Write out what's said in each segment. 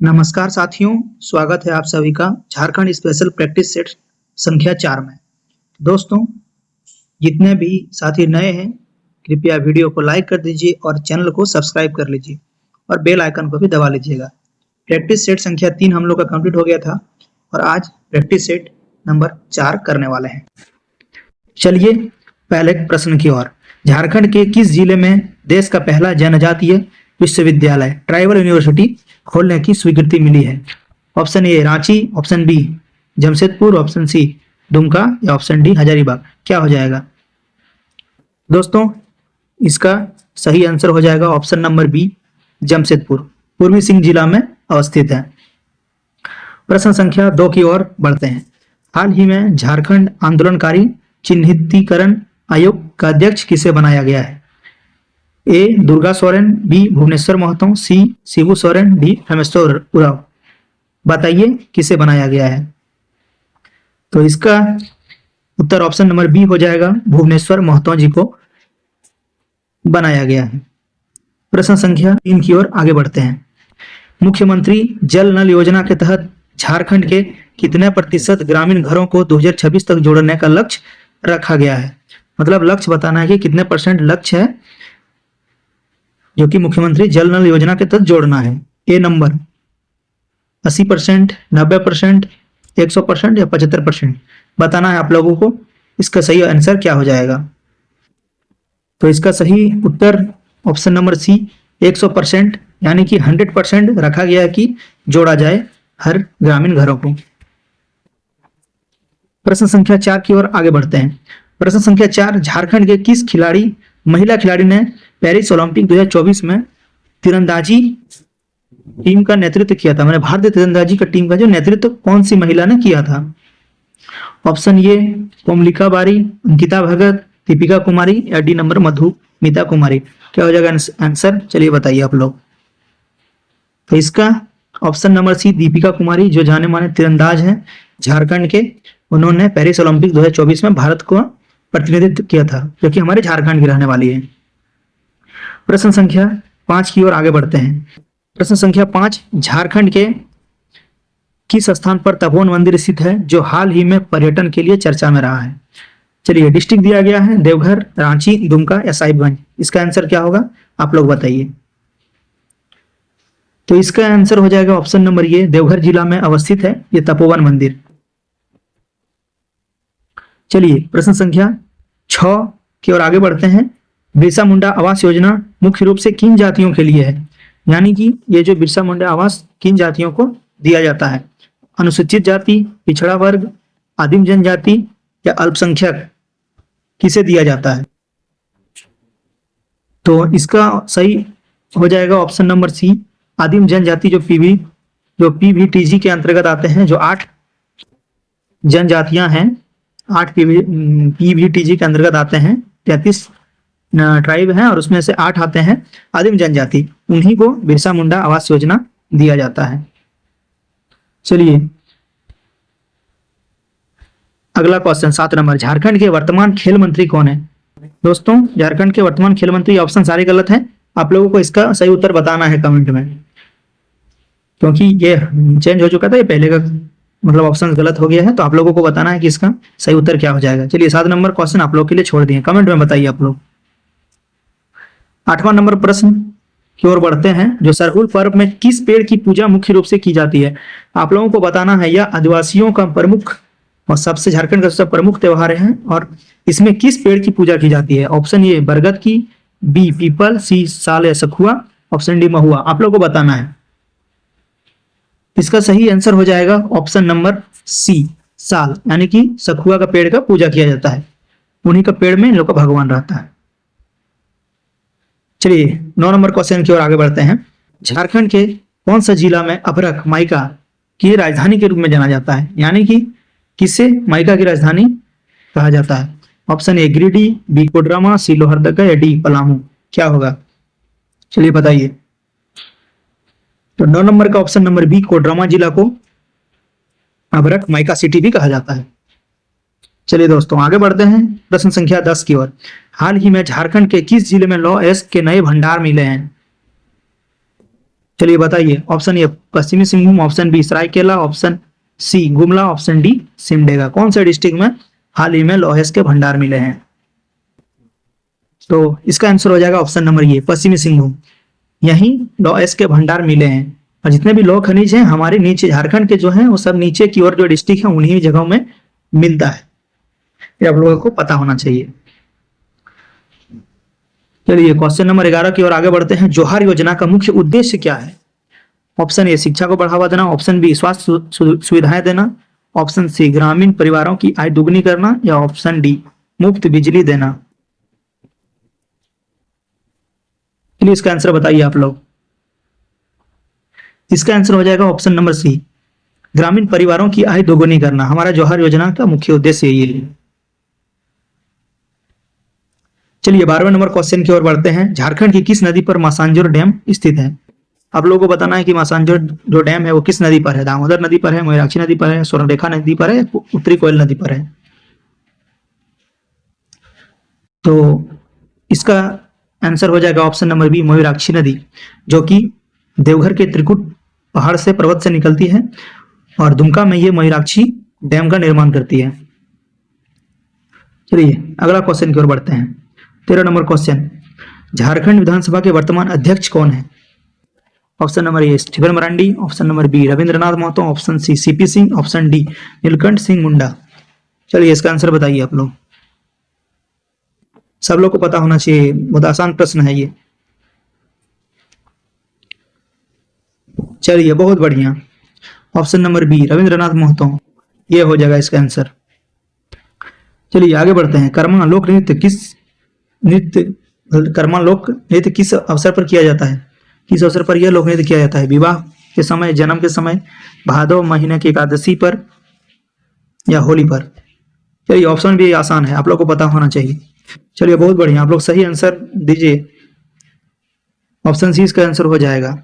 नमस्कार साथियों, स्वागत है आप सभी का झारखंड स्पेशल प्रैक्टिस सेट संख्या 4 में। दोस्तों, जितने भी साथी नए हैं, कृपया वीडियो को लाइक कर दीजिए और चैनल को सब्सक्राइब कर लीजिए और बेल आइकन को भी दबा लीजिएगा। प्रैक्टिस सेट संख्या 3 हम लोग का कंप्लीट हो गया था और आज प्रैक्टिस सेट नंबर 4 करने वाले हैं। चलिए पहले प्रश्न की ओर। झारखंड के किस जिले में देश का पहला जनजातीय विश्वविद्यालय ट्राइबल यूनिवर्सिटी खोलने की स्वीकृति मिली है? Option A Ranchi, option B Jamshedpur, option C Dumka या ऑप्शन डी हजारीबाग। क्या हो जाएगा दोस्तों? इसका सही आंसर हो जाएगा ऑप्शन नंबर बी जमशेदपुर, पूर्वी सिंह जिला में अवस्थित है। प्रश्न संख्या 2 की ओर बढ़ते हैं। हाल ही में झारखंड आंदोलनकारी चिन्हितीकरण आयोग का अध्यक्ष किसे बनाया गया है? ए दुर्गा सोरेन, बी भुवनेश्वर महतो, सी शिबू सोरेन, डी हेमेश्वर उरांव। बताइए किसे बनाया गया है? तो इसका उत्तर ऑप्शन नंबर बी हो जाएगा, भुवनेश्वर महतो जी को बनाया गया है। प्रश्न संख्या 3 की ओर आगे बढ़ते हैं। मुख्यमंत्री जल नल योजना के तहत झारखंड के कितने प्रतिशत ग्रामीण घरों को 2026 तक जोड़ने का लक्ष्य रखा गया है? मतलब लक्ष्य बताना है कि कितने परसेंट लक्ष्य है जो कि मुख्यमंत्री जल नल योजना के तहत जोड़ना है। ए नंबर 80%, 90%, 100% या 75% बताना है आप लोगों को। इसका सही आंसर क्या हो जाएगा? तो इसका सही उत्तर ऑप्शन नंबर सी 100% यानी कि 100% रखा गया है कि जोड़ा जाए हर ग्रामीण घरों को। प्रश्न संख्या 4 की ओर आगे बढ़ते हैं। प्रश्न संख्या 4, झारखंड के किस महिला खिलाड़ी ने पेरिस ओलंपिक 2024 में तीरंदाजी टीम का नेतृत्व किया था? मैंने भारतीय तीरंदाजी का टीम का जो नेतृत्व कौन सी महिला ने किया था? ऑप्शन ए कोमलिका बारी, अंकिता भगत, दीपिका कुमारी या डी नंबर मधुमिता कुमारी। क्या हो जाएगा आंसर? चलिए बताइए आप लोग। तो इसका option number C Deepika Kumari, जो जाने माने तीरंदाज हैं झारखंड के, उन्होंने पेरिस ओलंपिक 2024 में भारत को प्रतिनिधित्व किया था, जो कि हमारे झारखंड की रहने वाली है। प्रश्न संख्या 5 की ओर आगे बढ़ते हैं। प्रश्न संख्या 5, झारखंड के किस स्थान पर तपोवन मंदिर स्थित है जो हाल ही में पर्यटन के लिए चर्चा में रहा है? चलिए डिस्ट्रिक्ट दिया गया है देवघर, रांची, दुमका या साहिबगंज। इसका आंसर क्या होगा आप लोग बताइए। तो इसका आंसर हो जाएगा ऑप्शन नंबर ए देवघर जिला में अवस्थित है ये तपोवन मंदिर। चलिए प्रश्न संख्या 6 की ओर आगे बढ़ते हैं। बिरसा मुंडा आवास योजना मुख्य रूप से किन जातियों के लिए है? यानी कि ये जो बिरसा मुंडा आवास किन जातियों को दिया जाता है? अनुसूचित जाति, पिछड़ा वर्ग, आदिम जनजाति या अल्पसंख्यक, किसे दिया जाता है? तो इसका सही हो जाएगा ऑप्शन नंबर सी आदिम जनजाति, जो पीवीटीजी के अंतर्गत आते हैं। जो 8 जनजातियां हैं, 8 पीवीटीजी के अंतर्गत आते हैं। 33 ट्राइब हैं और उसमें से 8 आते हैं आदिम जनजाति, उन्हीं को बिरसा मुंडा आवास योजना दिया जाता है। चलिए अगला क्वेश्चन 7 नंबर, झारखंड के वर्तमान खेल मंत्री कौन है? दोस्तों, झारखंड के वर्तमान खेल मंत्री, ऑप्शन सारे गलत हैं, आप लोगों को इसका सही उत्तर बताना है कमेंट में, क्योंकि ये चेंज हो चुका था, ये पहले का मतलब ऑप्शन गलत हो गया है, तो आप लोगों को बताना है कि इसका सही उत्तर क्या हो जाएगा। चलिए 7 नंबर क्वेश्चन आप लोग के लिए छोड़ दिए, कमेंट में बताइए आप लोग। 8वां नंबर प्रश्न की ओर बढ़ते हैं। जो सरहुल पर्व में किस पेड़ की पूजा मुख्य रूप से की जाती है? आप लोगों को बताना है। यह आदिवासियों का प्रमुख और सबसे झारखंड का सबसे प्रमुख त्योहार है और इसमें किस पेड़ की पूजा की जाती है? ऑप्शन ए बरगद की, बी पीपल, सी साल या सखुआ, ऑप्शन डी महुआ। आप लोगों को बताना है। इसका सही आंसर हो जाएगा ऑप्शन नंबर सी साल, यानी कि सखुआ का पेड़ का पूजा किया जाता है, उन्हीं का पेड़ में इन लोग का भगवान रहता है। चलिए 9 नंबर क्वेश्चन की ओर आगे बढ़ते हैं। झारखंड के कौन सा जिला में अभरक माइका की राजधानी के रूप में जाना जाता है? यानी कि किसे माइका की राजधानी कहा जाता है? Option A Giridih, B Koderma, C Lohardaga या डी पलामू। क्या होगा चलिए बताइए। तो 9 नंबर का ऑप्शन नंबर बी कोडरमा जिला को अभरक माइका सिटी भी कहा जाता है। चलिए दोस्तों आगे बढ़ते हैं प्रश्न संख्या 10 की ओर। हाल ही में झारखंड के किस जिले में लौह अयस्क के नए भंडार मिले हैं? चलिए बताइए। ऑप्शन ए पश्चिमी Singhbhum, option B Seraikela, option C Gumla, option D Simdega. कौन से डिस्ट्रिक्ट में हाल ही में लौह के भंडार मिले हैं? तो इसका आंसर हो जाएगा ऑप्शन नंबर ए पश्चिमी सिंहभूम। यहीं लौह के भंडार मिले हैं। और जितने भी लौह खनिज हैं हमारे नीचे झारखंड के जो हैं वो सब नीचे की ओर जो डिस्ट्रिक्ट है उन्हीं जगहों में मिलता है। ये आप लोगों को पता होना चाहिए। चलिए क्वेश्चन नंबर 11 की ओर आगे बढ़ते हैं। जोहार योजना का मुख्य उद्देश्य क्या है? ऑप्शन ए शिक्षा को बढ़ावा देना, ऑप्शन बी स्वास्थ्य सुविधाएं देना, ऑप्शन सी ग्रामीण परिवारों की आय दुगनी करना, या ऑप्शन डी मुफ्त बिजली देना। चलिए इसका आंसर बताइए आप लोग। इसका आंसर हो जाएगा ऑप्शन नंबर सी ग्रामीण परिवारों की आय दोगुनी करना। हमारा जोहार योजना का मुख्य उद्देश्य यही है। चलिए 12वें नंबर क्वेश्चन की ओर बढ़ते हैं। झारखंड की किस नदी पर मासांजोर डैम स्थित है? आप लोगों को बताना है कि मासांजोर जो डैम है वो किस नदी पर है। दामोदर नदी पर है, मयूराक्षी नदी पर है, स्वर्णरेखा नदी पर है, उत्तरी कोयल नदी पर है। तो इसका आंसर हो जाएगा ऑप्शन नंबर बी मयूराक्षी नदी, जो कि देवघर के त्रिकुट पहाड़ से पर्वत से निकलती है और दुमका में ये मयूराक्षी डैम का निर्माण करती है। चलिए अगला क्वेश्चन की ओर बढ़ते हैं। 13 नंबर क्वेश्चन। झारखंड विधानसभा के वर्तमान अध्यक्ष कौन है? Option number A Stephen Marandi, option number B Rabindranath Mahato, option C CP Singh, option D Neelkanth Singh Munda. चलिए इसका आंसर बताइए आप लोग। सब लोग को पता होना चाहिए, बहुत आसान प्रश्न है ये। चलिए बहुत बढ़िया, option number B Rabindranath Mahato ये हो जाएगा इसका आंसर। चलिए आगे बढ़ते हैं। कर्मा लोक नृत्य किस अवसर पर किया जाता है? किस अवसर पर यह लोक नृत्य किया जाता है? विवाह के समय, जन्म के समय, भादव महीने की एकादशी पर, या होली पर? चलिए ऑप्शन भी आसान है, आप लोग को पता होना चाहिए। चलिए बहुत बढ़िया, आप लोग सही आंसर दीजिए। ऑप्शन सी इसका आंसर हो जाएगा।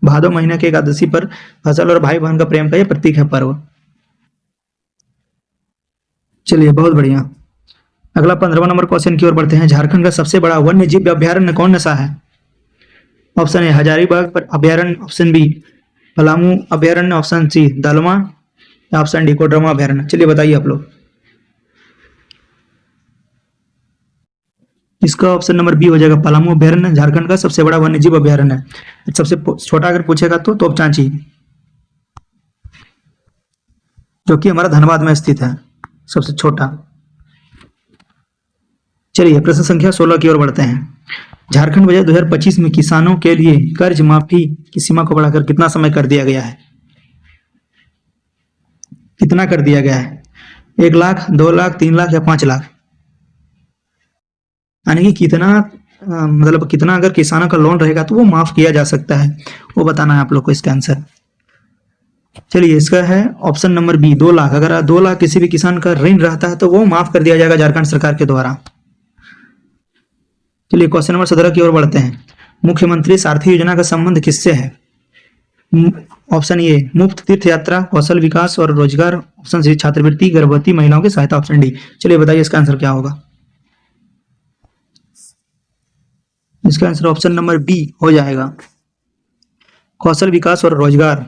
भादव महीने के एकादशी पर फसल और भाई बहन का प्रेम का यह प्रतीक है पर्व। चलिए बहुत बढ़िया। अगला 15वां नंबर क्वेश्चन की ओर बढ़ते हैं। झारखंड का सबसे बड़ा वन्य जीव अभ्यारण्य कौन सा है? ऑप्शन ए हजारीबाग अभ्यारण्य, ऑप्शन बी पलामू अभ्यारण्य, ऑप्शन सी दलमा, ऑप्शन डी कोडरमा अभ्यारण्य। चलिए बताइए आप लोग। इसका ऑप्शन नंबर बी हो जाएगा पलामू अभ्यारण्य। झारखंड का सबसे बड़ा वन्य जीव अभ्यारण्य है। सबसे छोटा अगर पूछेगा तो तोपचांची, जो कि हमारा धनबाद में स्थित है, सबसे छोटा। चलिए प्रश्न संख्या 16 की ओर बढ़ते हैं। झारखंड बजट 2025 में किसानों के लिए कर्ज माफी की सीमा को बढ़ाकर कितना समय कर दिया गया है? कितना कर दिया गया है? 1 लाख, 2 लाख, 3 लाख या 5 लाख? यानी कि कितना मतलब कितना अगर किसानों का लोन रहेगा तो वो माफ किया जा सकता है, वो बताना है आप लोग को इसका आंसर। चलिए इसका है ऑप्शन नंबर बी 2 लाख। अगर 2 लाख किसी भी किसान का ऋण रहता है तो वो माफ कर दिया जाएगा झारखंड सरकार के द्वारा। चलिए क्वेश्चन नंबर 17 की ओर बढ़ते हैं। मुख्यमंत्री सारथी योजना का संबंध किससे है? ऑप्शन ए मुफ्त तीर्थ यात्रा, कौशल विकास और रोजगार, ऑप्शन सी छात्रवृत्ति, गर्भवती महिलाओं की सहायता, ऑप्शन डी। चलिए बताइए इसका आंसर क्या होगा। इसका आंसर ऑप्शन नंबर बी हो जाएगा, कौशल विकास और रोजगार।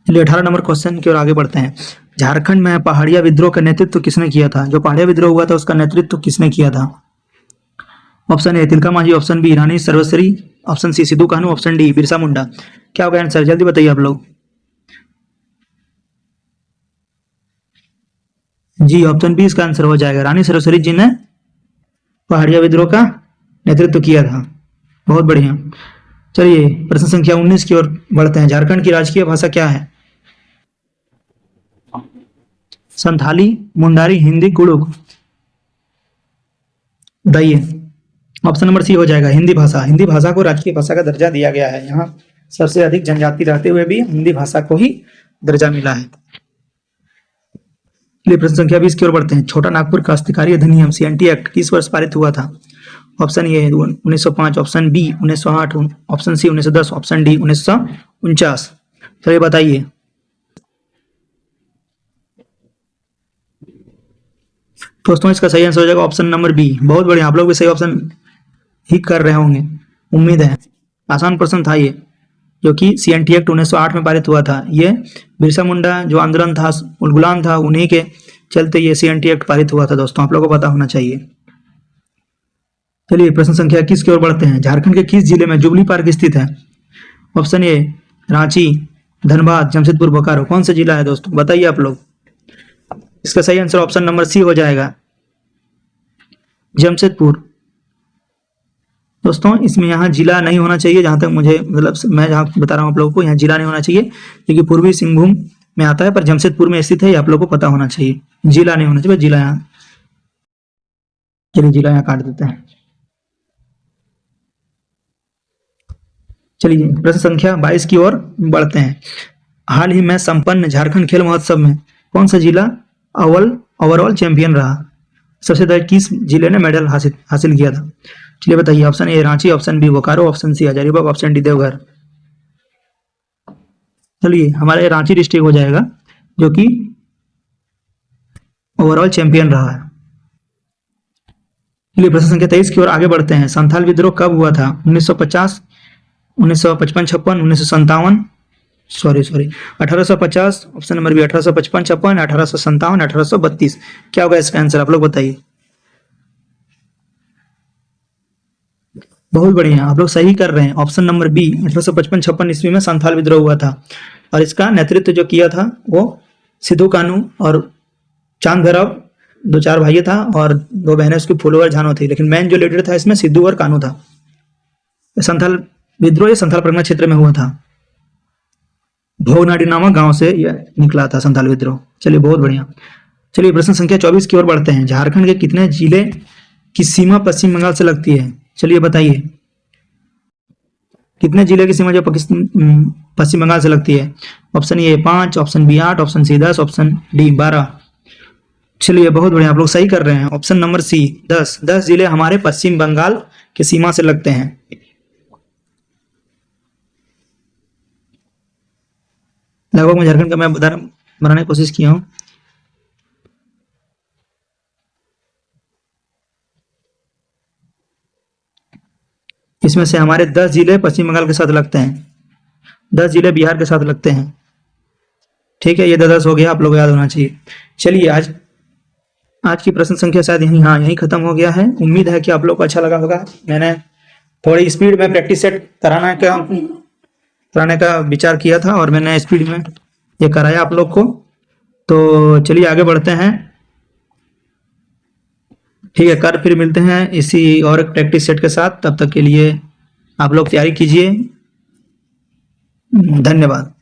चलिए 18 नंबर क्वेश्चन की ओर आगे बढ़ते हैं। झारखंड में पहाड़िया विद्रोह का नेतृत्व किसने किया था? जो पहाड़िया विद्रोह हुआ था उसका नेतृत्व किसने किया था? Option A Tilka Manjhi, option B Rani Sarvashri, option C Sidhu Kanhu, option D Birsa Munda. क्या होगा आंसर, जल्दी बताइए आप लोग। जी ऑप्शन बी इसका आंसर हो जाएगा। रानी सर्वश्री जी ने पहाड़िया विद्रोह का नेतृत्व किया था। बहुत बढ़िया। चलिए प्रश्न संख्या 19 की ओर बढ़ते हैं। झारखंड की राजकीय भाषा क्या है? संथाली, मुंडारी, हिंदी, कुड़ुक? बताइए। ऑप्शन नंबर सी हो जाएगा हिंदी भाषा। हिंदी भाषा को राजकीय भाषा का दर्जा दिया गया है। यहाँ सबसे अधिक जनजाति रहते हुए भी हिंदी भाषा को ही दर्जा मिला है। प्रश्न संख्या 20 की ओर बढ़ते हैं। छोटा नागपुर काश्तकारी अधिनियम सीएनटी एक्ट किस वर्ष पारित हुआ था? Option A 1905, option B 1908, option C 1910, option D 1949। चलिए बताइए। दोस्तों इसका सही आंसर हो जाएगा ऑप्शन नंबर बी। बहुत बढ़िया, आप लोग भी सही ऑप्शन ही कर रहे होंगे, उम्मीद है। आसान प्रश्न था ये, जो कि CNT एक्ट 1908 में पारित हुआ था। ये बिरसा मुंडा जो आंदोलन था, उलगुलान था, उन्हीं के चलते ये CNT एक्ट पारित हुआ था दोस्तों, आप लोगों को पता होना चाहिए। चलिए प्रश्न संख्या 21 की ओर बढ़ते हैं। झारखंड के किस जिले में जुबली पार्क स्थित है? Option A Ranchi, Dhanbad, Jamshedpur, Bokaro. कौन सा जिला है दोस्तों, बताइए आप लोग। इसका सही आंसर ऑप्शन नंबर सी हो जाएगा, जमशेदपुर। दोस्तों इसमें यहाँ जिला नहीं होना चाहिए, जहां तक मुझे मतलब मैं जहां बता रहा हूँ आप लोगों को, यहाँ जिला नहीं होना चाहिए क्योंकि पूर्वी सिंहभूम में आता है, पर जमशेदपुर में स्थित है, ये आप लोगों को पता होना चाहिए। जिला नहीं होना चाहिए, जिला यहाँ, चलिए जिला यहाँ काट देते हैं। चलिए प्रश्न संख्या 22 की ओर बढ़ते हैं। हाल ही में संपन्न झारखंड खेल महोत्सव में कौन सा जिला ओवरऑल चैंपियन रहा? सबसे ज्यादा किस जिले ने मेडल हासिल किया था? चलिए बताइए। Option A Ranchi, option B Bokaro, option C Hazaribagh, option D Deoghar. चलिए हमारे रांची डिस्ट्रिक्ट हो जाएगा, जो कि ओवरऑल चैंपियन रहा है। चलिए प्रश्न संख्या 23 की ओर आगे बढ़ते हैं। संथाल विद्रोह कब हुआ था? 1950, 1955, 56, 1957, सॉरी 1850, ऑप्शन नंबर बी 1855, 56, 1857, 1832। क्या होगा इसका आंसर, आप लोग बताइए। बहुत बढ़िया, आप लोग सही कर रहे हैं। ऑप्शन नंबर बी 1855-56 ईस्वी में संथाल विद्रोह हुआ था, और इसका नेतृत्व जो किया था वो सिद्धू कानू और चांद भैरव, 2-4 भाई था, और 2 बहनें उसकी फूलोवर झानो थी, लेकिन मेन जो लीडर था इसमें सिद्धू और कानू था। संथाल विद्रोह ये संथाल परगना क्षेत्र में हुआ था, भोगनाडी नामक गांव से यह निकला था संथाल विद्रोह। चलिए बहुत बढ़िया। चलिए प्रश्न संख्या 24 की ओर बढ़ते हैं। झारखंड के कितने जिले की सीमा पश्चिम बंगाल से लगती है? चलिए बताइए, कितने जिले की सीमा जो पश्चिम बंगाल से लगती है? Option A 5, option B 8, option C 10, option D 12। चलिए बहुत बढ़िया, आप लोग सही कर रहे हैं। ऑप्शन नंबर सी 10 जिले हमारे पश्चिम बंगाल की सीमा से लगते हैं। लगभग मैं झारखंड का मैं बनाने की कोशिश किया हूँ। इसमें से हमारे 10 जिले पश्चिम बंगाल के साथ लगते हैं, 10 जिले बिहार के साथ लगते हैं। ठीक है, ये 10 हो गया, आप लोग याद होना चाहिए। चलिए आज की प्रश्न संख्या शायद यहीं खत्म हो गया है। उम्मीद है कि आप लोग को अच्छा लगा होगा। मैंने थोड़ी स्पीड में प्रैक्टिस सेट कराने का विचार किया था, और मैंने स्पीड में ये कराया आप लोग को। तो चलिए आगे बढ़ते हैं। ठीक है, कल फिर मिलते हैं इसी और एक प्रैक्टिस सेट के साथ। तब तक के लिए आप लोग तैयारी कीजिए। धन्यवाद।